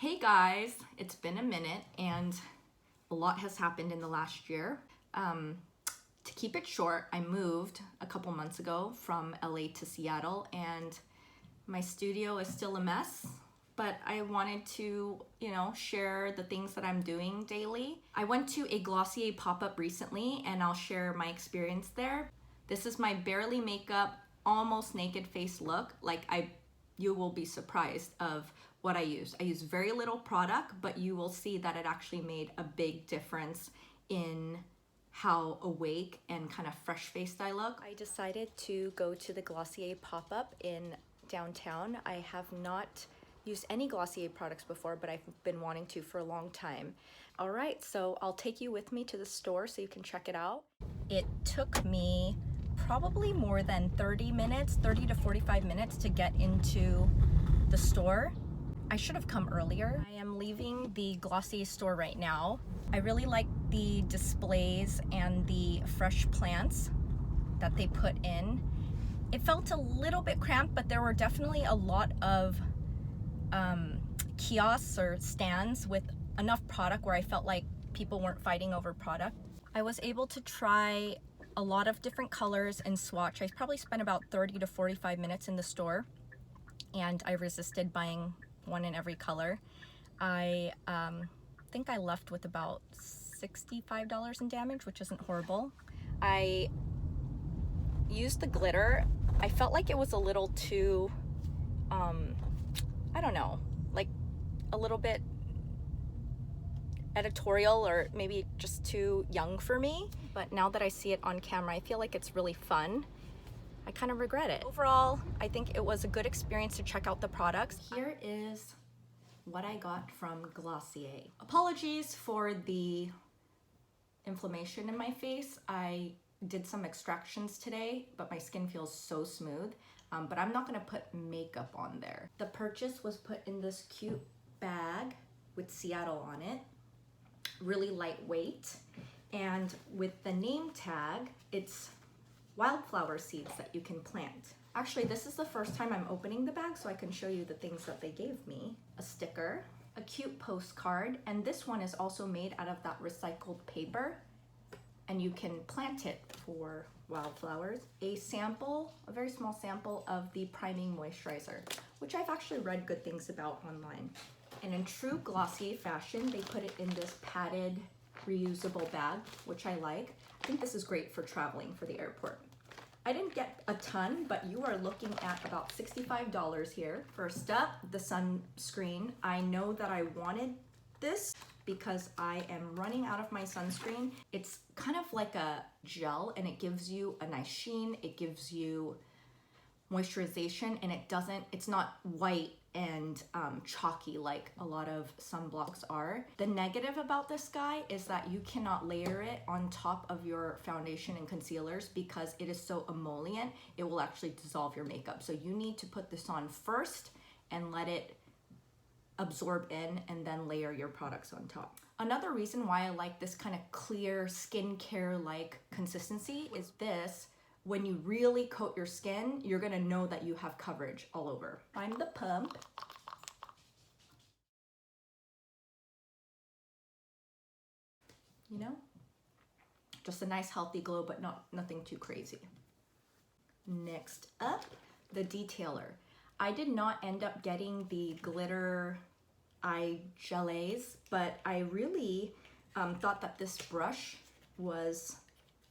Hey guys, it's been a minute and a lot has happened in the last year. To keep it short, I moved a couple months ago from LA to Seattle and my studio is still a mess, but I wanted to, share the things that I'm doing daily. I went to a Glossier pop-up recently and I'll share my experience there. This is my barely makeup, almost naked face look. You will be surprised of what I use. I use very little product, but you will see that it actually made a big difference in how awake and kind of fresh-faced I look. I decided to go to the Glossier pop-up in downtown. I have not used any Glossier products before, but I've been wanting to for a long time. All right, so I'll take you with me to the store so you can check it out. It took me probably more than 30 to 45 minutes to get into the store. I should have come earlier. I am leaving the Glossier store right now. I really like the displays and the fresh plants that they put in. It felt a little bit cramped, but there were definitely a lot of kiosks or stands with enough product where I felt like people weren't fighting over product. I was able to try a lot of different colors and swatch. I probably spent about 30 to 45 minutes in the store and I resisted buying one in every color. I think I left with about $65 in damage, which isn't horrible. I used the glitter. I felt like it was a little too, I don't know, like a little bit editorial or maybe just too young for me. But now that I see it on camera, I feel like it's really fun. I kind of regret it. Overall, I think it was a good experience to check out the products. Here is what I got from Glossier. Apologies for the inflammation in my face. I did some extractions today, but my skin feels so smooth. But I'm not gonna put makeup on there. The purchase was put in this cute bag with Seattle on it. Really lightweight. And with the name tag, it's wildflower seeds that you can plant. Actually, this is the first time I'm opening the bag, so I can show you the things that they gave me. A sticker, a cute postcard, and this one is also made out of that recycled paper, and you can plant it for wildflowers. A sample, a very small sample of the priming moisturizer, which I've actually read good things about online. And in true Glossier fashion, they put it in this padded, reusable bag, which I like. I think this is great for traveling for the airport. I didn't get a ton, but you are looking at about $65 here. First up, the sunscreen. I know that I wanted this because I am running out of my sunscreen. It's kind of like a gel and it gives you a nice sheen. It gives you moisturization and it's not white and chalky like a lot of sunblocks are. The negative about this guy is that you cannot layer it on top of your foundation and concealers because it is so emollient, it will actually dissolve your makeup. So you need to put this on first and let it absorb in and then layer your products on top. Another reason why I like this kind of clear skincare-like consistency is this. When you really coat your skin, you're gonna know that you have coverage all over. I'm the pump. Just a nice healthy glow, but nothing too crazy. Next up, the Detailer. I did not end up getting the glitter eye gelées, but I really thought that this brush was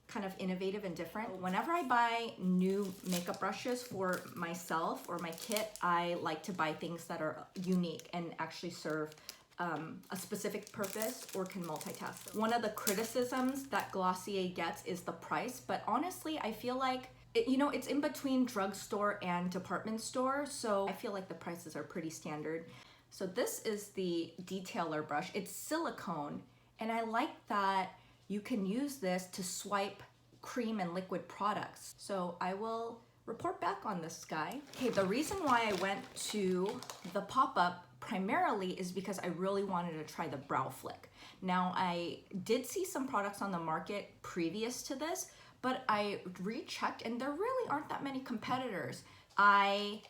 kind of innovative and different. Whenever I buy new makeup brushes for myself or my kit, I like to buy things that are unique and actually serve a specific purpose or can multitask. One of the criticisms that Glossier gets is the price, but honestly, I feel like it's in between drugstore and department store, so I feel like the prices are pretty standard. So this is the Detailer brush. It's silicone, and I like that you can use this to swipe cream and liquid products. So I will report back on this guy. Okay, the reason why I went to the pop-up primarily is because I really wanted to try the brow flick. Now, I did see some products on the market previous to this, but I rechecked and there really aren't that many competitors. I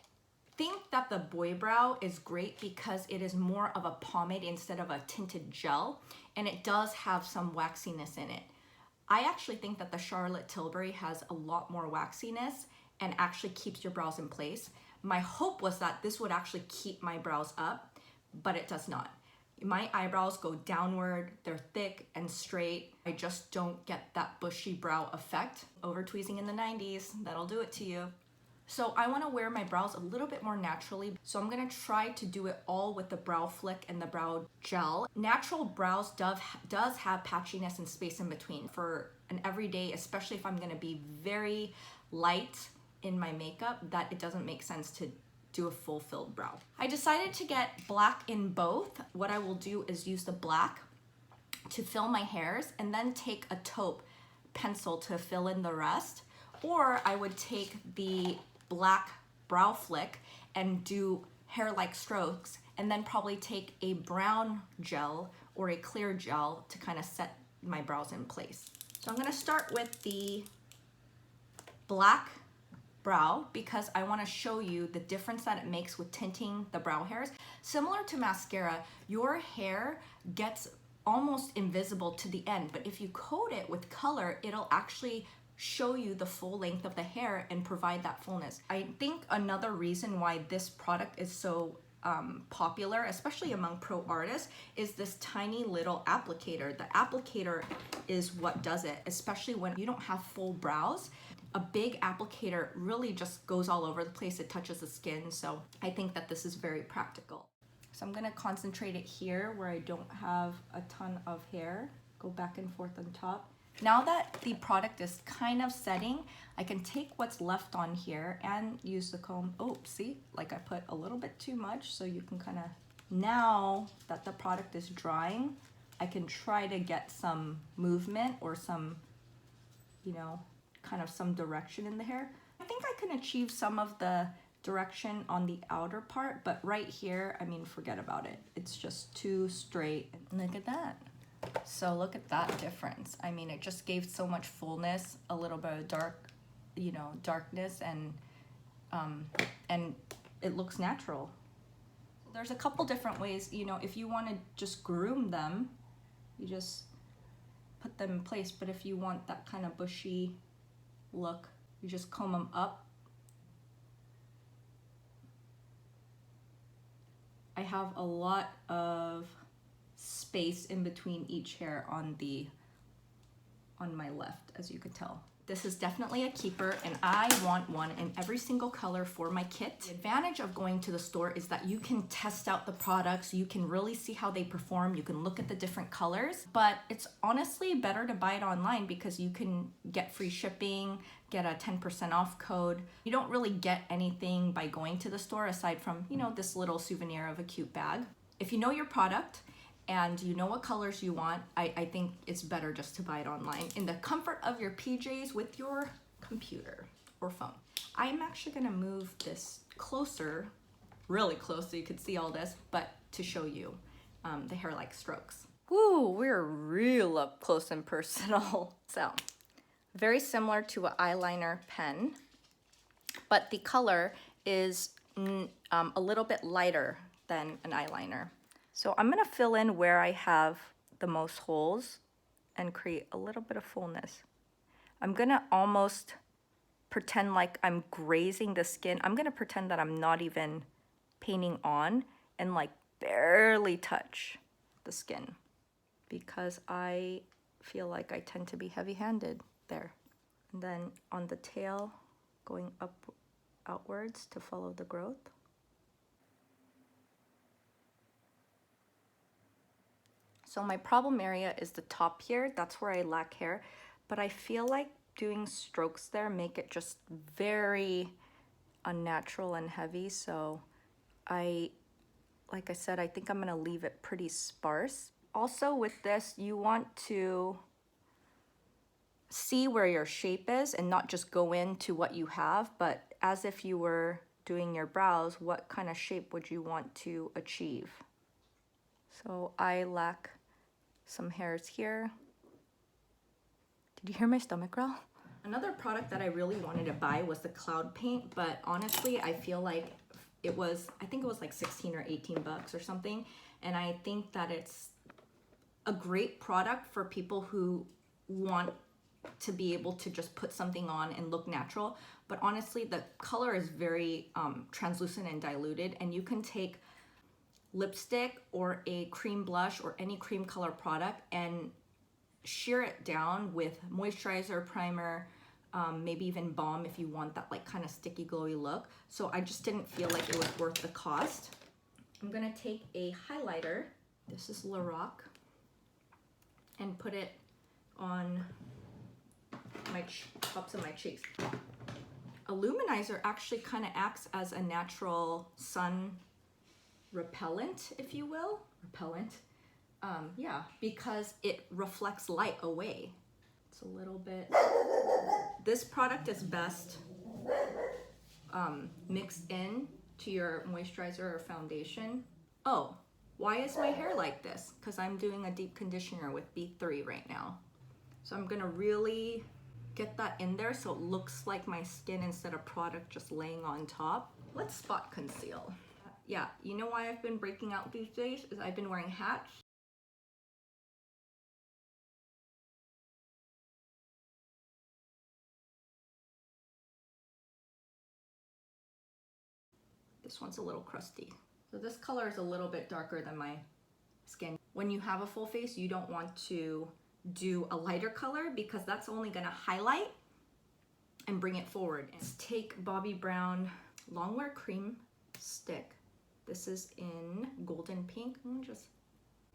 think that the Boy Brow is great because it is more of a pomade instead of a tinted gel, and it does have some waxiness in it. I actually think that the Charlotte Tilbury has a lot more waxiness and actually keeps your brows in place. My hope was that this would actually keep my brows up, but it does not. My eyebrows go downward, they're thick and straight. I just don't get that bushy brow effect. Over tweezing in the 90s, that'll do it to you. So I wanna wear my brows a little bit more naturally. So I'm gonna try to do it all with the brow flick and the brow gel. Natural brows does have patchiness and space in between. For an everyday, especially if I'm gonna be very light in my makeup, that it doesn't make sense to do a full filled brow. I decided to get black in both. What I will do is use the black to fill my hairs and then take a taupe pencil to fill in the rest. Or I would take the black brow flick and do hair-like strokes, and then probably take a brown gel or a clear gel to kind of set my brows in place. So I'm gonna start with the black brow because I want to show you the difference that it makes with tinting the brow hairs. Similar to mascara, your hair gets almost invisible to the end, but if you coat it with color, it'll actually show you the full length of the hair and provide that fullness. I think another reason why this product is so popular, especially among pro artists, is this tiny little applicator. The applicator is what does it, especially when you don't have full brows. A big applicator really just goes all over the place. It touches the skin, so I think that this is very practical. So I'm gonna concentrate it here where I don't have a ton of hair. Go back and forth on top. Now that the product is kind of setting, I can take what's left on here and use the comb. Oh, see, like I put a little bit too much, so you can kind of, now that the product is drying, I can try to get some movement or some, you know, kind of some direction in the hair. I think I can achieve some of the direction on the outer part, but right here, I mean, forget about it. It's just too straight. Look at that. So look at that difference. I mean, it just gave so much fullness, a little bit of dark, you know, darkness, and it looks natural. There's a couple different ways, you know, if you want to just groom them, you just put them in place. But if you want that kind of bushy look, you just comb them up. I have a lot of space in between each hair on my left, as you could tell. This is definitely a keeper, and I want one in every single color for my kit. The advantage of going to the store is that you can test out the products, you can really see how they perform, you can look at the different colors, but it's honestly better to buy it online because you can get free shipping, get a 10% off code. You don't really get anything by going to the store aside from, you know, this little souvenir of a cute bag. If you know your product and you know what colors you want, I think it's better just to buy it online in the comfort of your PJs with your computer or phone. I'm actually gonna move this closer, really close so you could see all this, but to show you the hair-like strokes. Woo, we're real up close and personal. So, very similar to an eyeliner pen, but the color is a little bit lighter than an eyeliner. So I'm gonna fill in where I have the most holes and create a little bit of fullness. I'm gonna almost pretend like I'm grazing the skin. I'm gonna pretend that I'm not even painting on and like barely touch the skin because I feel like I tend to be heavy-handed there. And then on the tail, going outwards to follow the growth. So my problem area is the top here. That's where I lack hair, but I feel like doing strokes there make it just very unnatural and heavy. So like I said, I think I'm gonna leave it pretty sparse. Also with this, you want to see where your shape is and not just go into what you have, but as if you were doing your brows, what kind of shape would you want to achieve? So I lack some hairs here. Did you hear my stomach growl? Another product that I really wanted to buy was the cloud paint, but honestly, I feel like it was, I think it was like 16 or 18 bucks or something. And I think that it's a great product for people who want to be able to just put something on and look natural. But honestly, the color is very translucent and diluted, and you can take lipstick or a cream blush or any cream color product and sheer it down with moisturizer, primer, maybe even balm if you want that like kind of sticky glowy look. So I just didn't feel like it was worth the cost. I'm gonna take a highlighter, this is Lorac, and put it on my tops of my cheeks. A luminizer actually kind of acts as a natural sun repellent, if you will. Repellent. Yeah, because it reflects light away. It's a little bit. This product is best mixed in to your moisturizer or foundation. Oh, why is my hair like this? Because I'm doing a deep conditioner with B3 right now. So I'm gonna really get that in there so it looks like my skin instead of product just laying on top. Let's spot conceal. Yeah, you know why I've been breaking out these days is I've been wearing hats. This one's a little crusty. So this color is a little bit darker than my skin. When you have a full face, you don't want to do a lighter color because that's only gonna highlight and bring it forward. Let's take Bobbi Brown Longwear Cream stick. This is in golden pink. I'm gonna just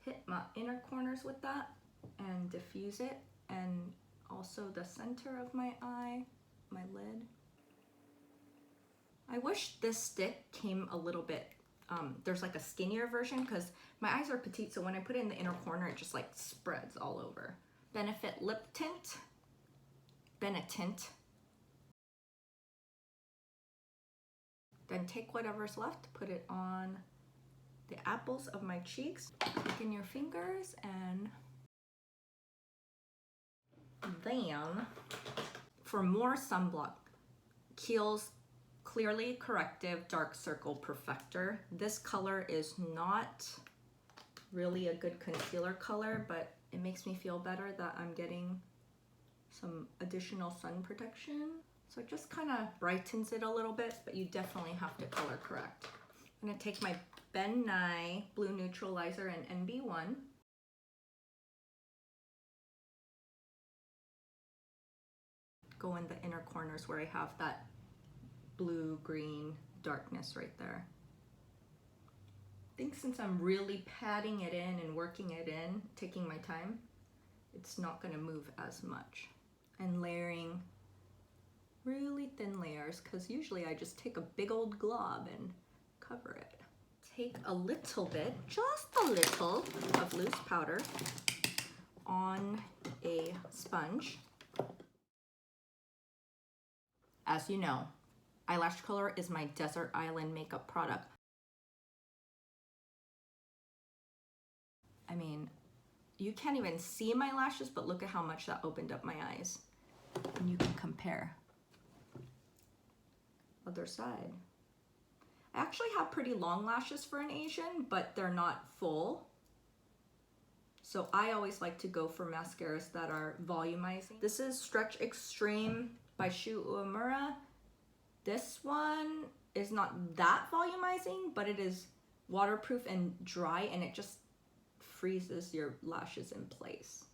hit my inner corners with that and diffuse it, and also the center of my eye, my lid. I wish this stick came a little bit, there's like a skinnier version because my eyes are petite, so when I put it in the inner corner, it just like spreads all over. Benefit Lip Tint, Benetinty. Then take whatever's left, put it on the apples of my cheeks, stick in your fingers, and then for more sunblock, Kiehl's Clearly Corrective Dark Circle Perfector. This color is not really a good concealer color, but it makes me feel better that I'm getting some additional sun protection. So it just kind of brightens it a little bit, but you definitely have to color correct. I'm gonna take my Nye Blue Neutralizer in NB1. Go in the inner corners where I have that blue-green darkness right there. I think since I'm really patting it in and working it in, taking my time, it's not gonna move as much. And layering really thin layers, because usually I just take a big old glob and cover it. Take a little bit, just a little, of loose powder on a sponge. As you know, eyelash curler is my desert island makeup product. I mean, you can't even see my lashes, but look at how much that opened up my eyes. And you can compare. Other side. I actually have pretty long lashes for an Asian, but they're not full. So I always like to go for mascaras that are volumizing. This is Stretch Xtreme by Uemura. This one is not that volumizing, but it is waterproof and dry, and it just freezes your lashes in place.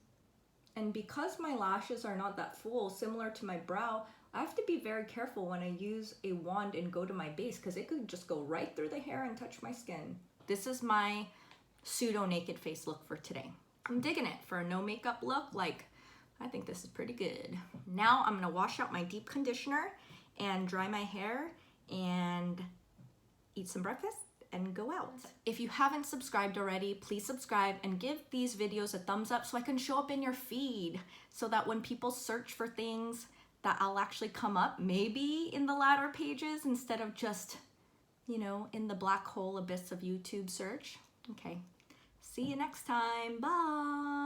And because my lashes are not that full, similar to my brow, I have to be very careful when I use a wand and go to my base because it could just go right through the hair and touch my skin. This is my pseudo naked face look for today. I'm digging it for a no makeup look. Like, I think this is pretty good. Now I'm gonna wash out my deep conditioner and dry my hair and eat some breakfast and go out. If you haven't subscribed already, please subscribe and give these videos a thumbs up so I can show up in your feed, so that when people search for things that I'll actually come up, maybe in the latter pages instead of just, you know, in the black hole abyss of YouTube search. Okay, see you next time, bye.